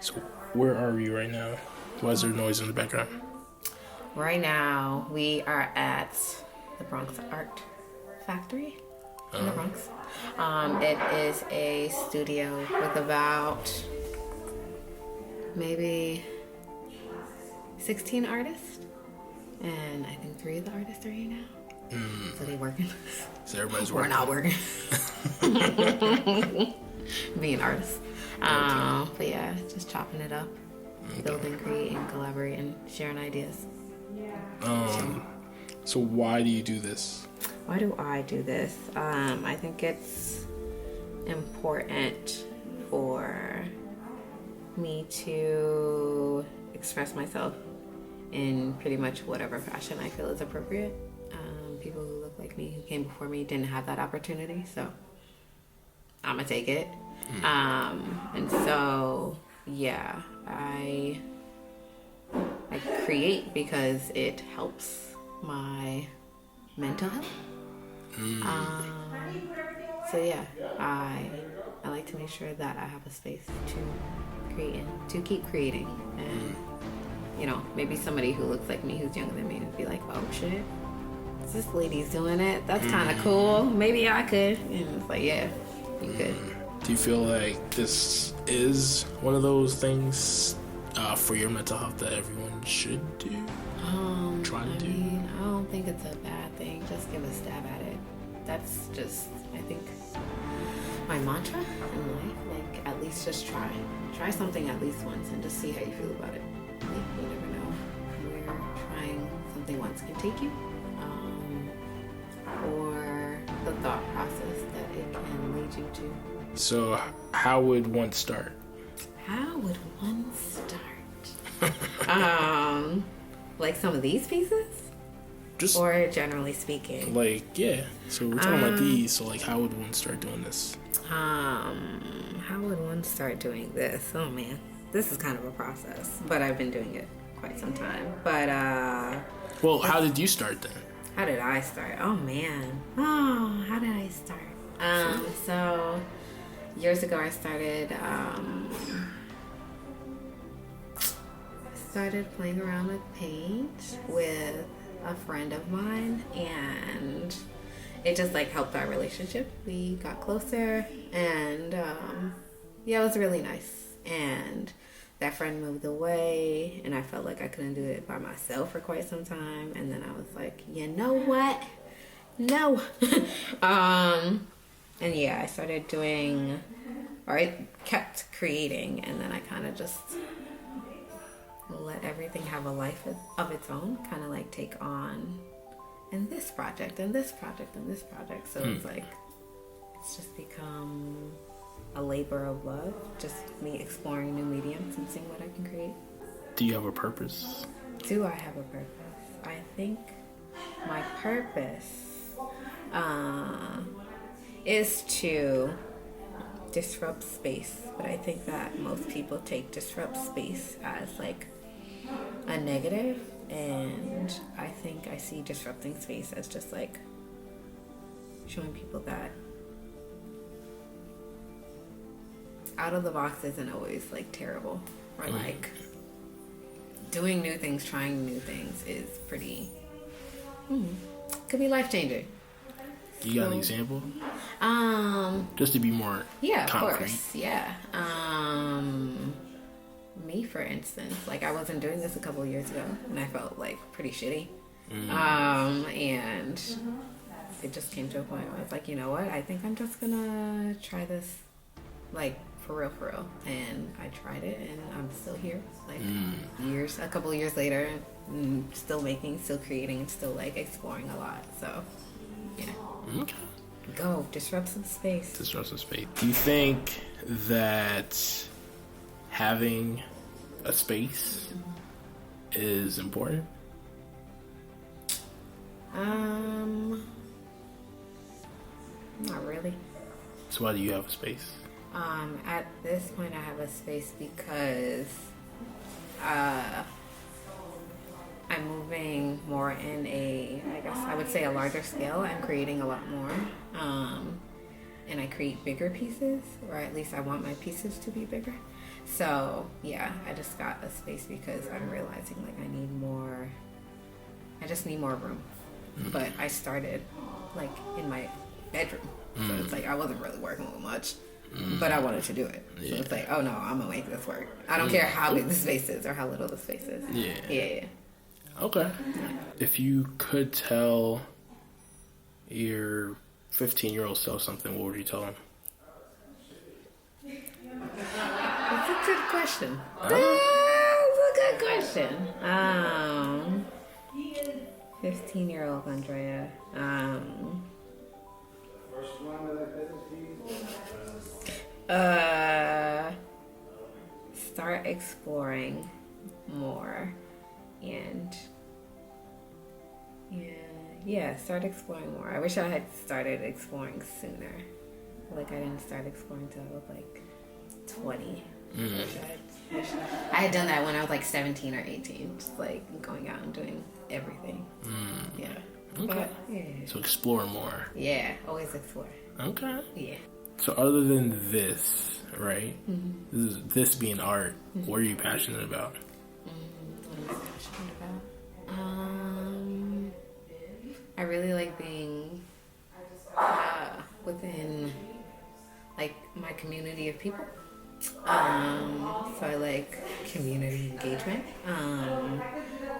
So, where are we right now? Why is there noise in the background? Right now, we are at the Bronx Art Factory in the Bronx. It is a studio with about maybe 16 artists, and I think 3 of the artists are here now. So they working. So everybody's We're working. not working. Being artists. But yeah, just chopping it up, building, creating, collaborating, sharing ideas. So why do you do this? Why do I do this? I think it's important for me to express myself in pretty much whatever fashion I feel is appropriate. People who look like me, who came before me, didn't have that opportunity, so I'm gonna take it. And so, yeah, I create because it helps my mental health. So yeah, I like to make sure that I have a space to create in, to keep creating. And you know, maybe somebody who looks like me, who's younger than me, would be like, oh shit, this lady's doing it, that's kind of cool, maybe I could. And it's like, yeah, you could. Do you feel like this is one of those things for your mental health that everyone should do? Try to do? I don't think it's a bad thing. Just give a stab at it. That's just, I think, my mantra in life. Like, at least just try. Try something at least once and just see how you feel about it. Like, you never know where trying something once can take you. Or the thought process that it can lead you to. So how would one start? How would one start? Like some of these pieces? Just Or generally speaking? like, yeah. So we're talking about these. So like, how would one start doing this? How would one start doing this? Oh man, this is kind of a process, but I've been doing it quite some time. But Well, how did you start then? how did I start? Oh man, how did I start? So years ago I started playing around with paint with a friend of mine, and it just like helped our relationship. We got closer, and yeah, it was really nice. And that friend moved away, and I felt like I couldn't do it by myself for quite some time. And then I was like, you know what? No. And yeah, I started doing, or I kept creating, and then I kind of just let everything have a life of its own, kind of like take on and this project and this project and this project. So it's like, it's just become a labor of love, just me exploring new mediums and seeing what I can create. Do you have a purpose? Do I have a purpose? I think my purpose is to disrupt space, but I think that most people take disrupt space as like a negative, and I think I see disrupting space as just like showing people that out of the box isn't always like terrible, or like doing new things, trying new things is pretty could be life changing. You got an example? Just to be more Yeah, of concrete. course. Yeah. Me, for instance, like I wasn't doing this a couple of years ago, and I felt like pretty shitty. And it just came to a point where I was like, you know what? I think I'm just gonna try this, like for real. And I tried it, and I'm still here. Like a couple of years later, still making, still creating, and still like exploring a lot. So, yeah. Okay. Go disrupt some space. Disrupt some space. Do you think that having a space is important? Not really. So why do you have a space? At this point I have a space because I'm moving more in a, I guess I would say a larger scale. I'm creating a lot more. And I create bigger pieces, or at least I want my pieces to be bigger. So yeah, I just got a space because I'm realizing like I just need more room. But I started like in my bedroom, so it's like I wasn't really working with much, but I wanted to do it. So it's like, oh no, I'm gonna make this work. I don't care how big the space is or how little the space is. Yeah. Okay. If you could tell your 15-year-old self something, what would you tell him? That's a good question. That's a good question. 15-year-old Andrea. Start exploring more, and start exploring more. I wish I had started exploring sooner. Like I didn't start exploring until I was like 20. I had done that when I was like 17 or 18, just like going out and doing everything. Yeah. Okay. But, yeah. So explore more. Yeah, always explore. Okay. Yeah. So other than this, right? This being art, what are you passionate about? What am I passionate about? I really like being within like my community of people. So I like community engagement.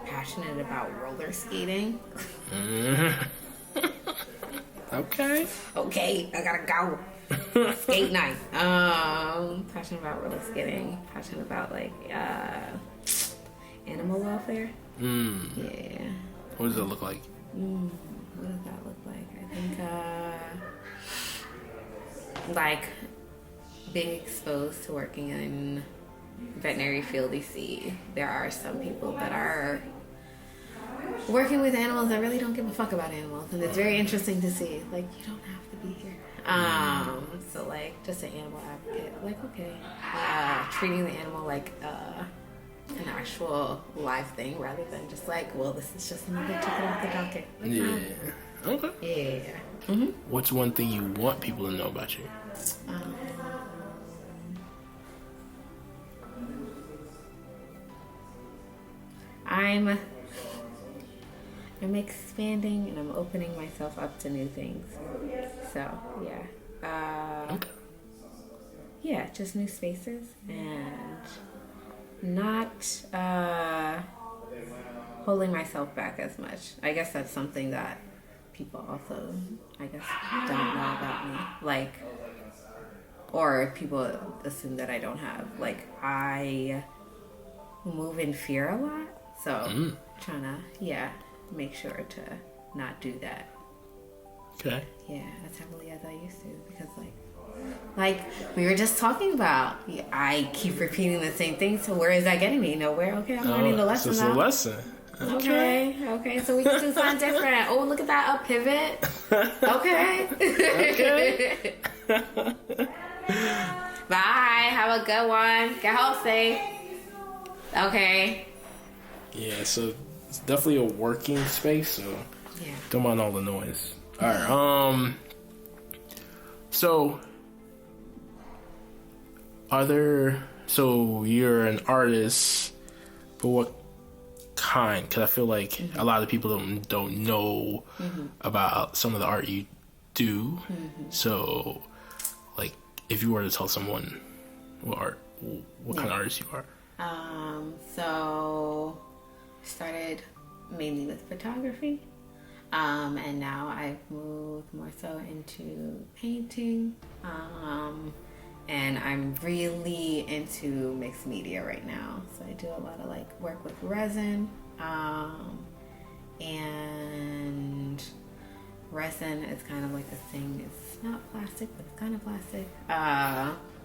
Passionate about roller skating. Okay, I gotta go. Skate night. Passionate about roller skating. Passionate about like animal welfare. Yeah. What does it look like? What does that look like? I think like being exposed to working in veterinary field. You see, there are some people that are working with animals that really don't give a fuck about animals, and it's very interesting to see. Like, you don't have to be here. So like, just an animal advocate. Like, okay, treating the animal like an actual live thing rather than just like, well, this is just another ticket off the docket. Like, Okay. Yeah. What's one thing you want people to know about you? I'm expanding and I'm opening myself up to new things. So yeah. Yeah, just new spaces and not holding myself back as much. I guess that's something that people also, I guess, don't know about me. Like, or people assume that I don't have. Like, I move in fear a lot. So, trying to, make sure to not do that. Okay. Yeah, as heavily as I used to. Because, like we were just talking about, I keep repeating the same thing. So, where is that getting me? Nowhere. Okay, I'm learning the lesson now. So it's a lesson. Okay, so we can do something different. Oh, look at that, a pivot. Okay. Bye, have a good one. Get home safe. Okay. Yeah, so it's definitely a working space, so don't mind all the noise. Alright, so you're an artist, but what kind? Because I feel like a lot of people don't know about some of the art you do. So, like, if you were to tell someone what kind of artist you are. So started mainly with photography, and now I've moved more so into painting, and I'm really into mixed media right now. So I do a lot of like work with resin, and resin is kind of like a thing. It's not plastic, but it's kind of plastic.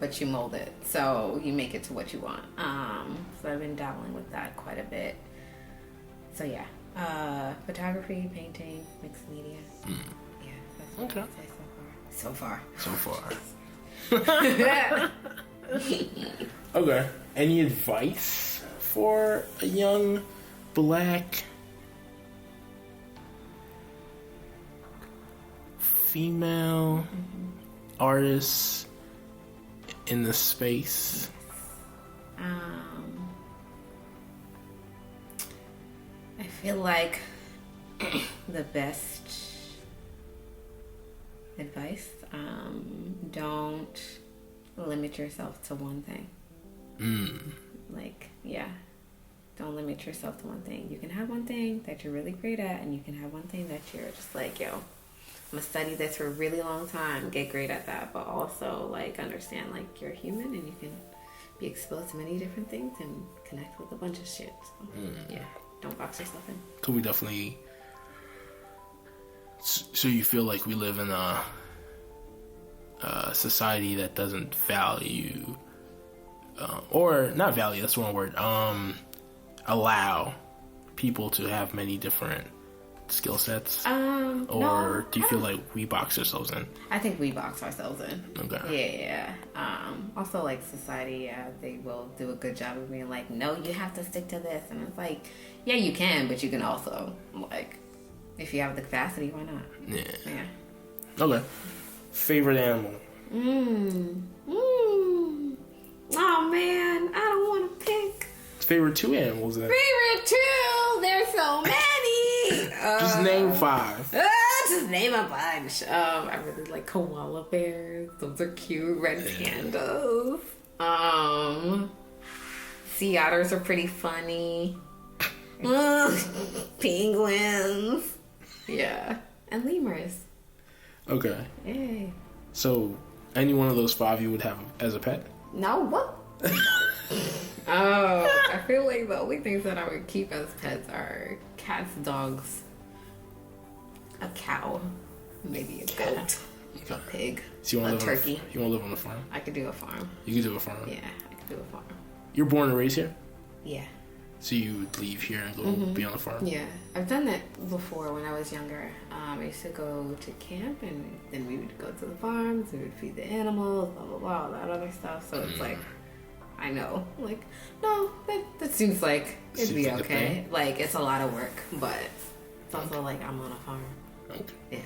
But you mold it, so you make it to what you want. So I've been dabbling with that quite a bit. So yeah, photography, painting, mixed media. Yeah, that's what I would say so far. Okay. Any advice for a young black female artist in the space? I feel like the best advice, don't limit yourself to one thing. Like, yeah, don't limit yourself to one thing. You can have one thing that you're really great at, and you can have one thing that you're just like, yo, I'm gonna study this for a really long time, get great at that, but also like understand like you're human and you can be exposed to many different things and connect with a bunch of shit. So, yeah, don't box yourself in. Could we definitely? So you feel like we live in a society that doesn't value, or not value, that's the wrong word, allow people to have many different skill sets? Or do you feel like we box ourselves in? I think we box ourselves in. Okay. Yeah. Also, like, society, yeah, they will do a good job of being like, no, you have to stick to this. And it's like, yeah, you can, but you can also, like, if you have the capacity, why not? Yeah. Okay. Favorite animal? Oh, man, I don't want to pick. Favorite two animals then? Favorite two? There's so many. Just name 5. Just name a bunch. I really like koala bears. Those are cute. Red pandas. Sea otters are pretty funny. Penguins. Yeah. And lemurs. Okay. Yay. So, any one of those 5 you would have as a pet? No, what? I feel like the only things that I would keep as pets are cats, dogs, a cow, maybe a goat, a pig, So a turkey. You want to live on a farm? I could do a farm. You could do a farm? Yeah, I could do a farm. You're born and raised here? Yeah. So you would leave here and go be on the farm? Yeah, I've done that before when I was younger. I used to go to camp and then we would go to the farms, we would feed the animals, blah, blah, blah, all that other stuff. So it's like, I know, like, no, that seems like it'd be okay. Like, it's a lot of work, but it's also like I'm on a farm. Okay. Yeah.